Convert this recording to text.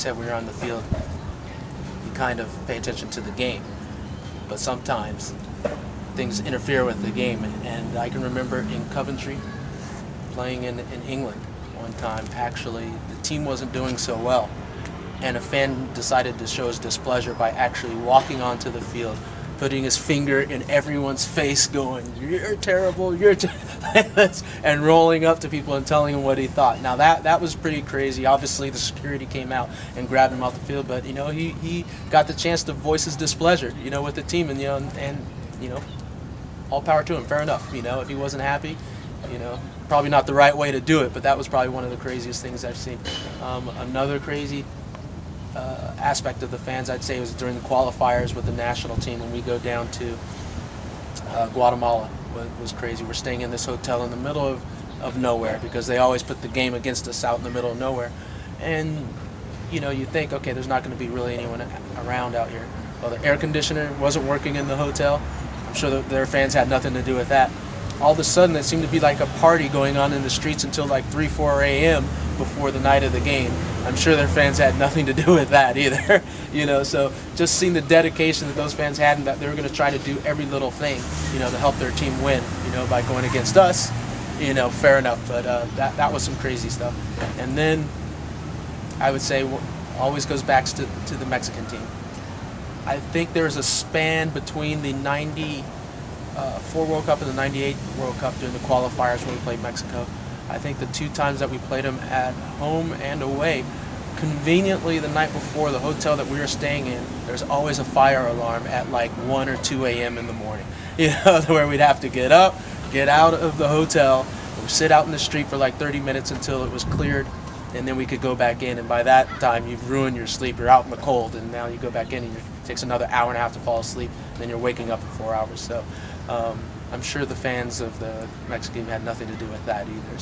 said when you're on the field, you kind of pay attention to the game, but sometimes things interfere with the game. And I can remember in Coventry, playing in England one time, actually the team wasn't doing so well, and a fan decided to show his displeasure by actually walking onto the field, putting his finger in everyone's face going, "You're terrible, you're and rolling up to people and telling them what he thought. Now that was pretty crazy. Obviously the security came out and grabbed him off the field, but he got the chance to voice his displeasure, with the team, and all power to him. Fair enough. If he wasn't happy, probably not the right way to do it, but that was probably one of the craziest things I've seen. Another crazy aspect of the fans, I'd say, was during the qualifiers with the national team when we go down to Guatemala. Was crazy. We're staying in this hotel in the middle of nowhere because they always put the game against us out in the middle of nowhere. And you think, okay, there's not going to be really anyone around out here. Well, the air conditioner wasn't working in the hotel. I'm sure that their fans had nothing to do with that. All of a sudden, it seemed to be like a party going on in the streets until like 3, 4 a.m. before the night of the game. I'm sure their fans had nothing to do with that either. So just seeing the dedication that those fans had, and that they were going to try to do every little thing, to help their team win, by going against us, fair enough. But that was some crazy stuff. And then I would say always goes back to the Mexican team. I think there's a span between the 94 World Cup and the 98 World Cup during the qualifiers when we played Mexico. I think the 2 times that we played them at home and away, conveniently the night before, the hotel that we were staying in, there's always a fire alarm at like 1 or 2 a.m. in the morning, where we'd have to get up, get out of the hotel, sit out in the street for like 30 minutes until it was cleared, and then we could go back in. And by that time, you've ruined your sleep. You're out in the cold, and now you go back in, and it takes another hour and a half to fall asleep, and then you're waking up in 4 hours. So I'm sure the fans of the Mexican team had nothing to do with that either.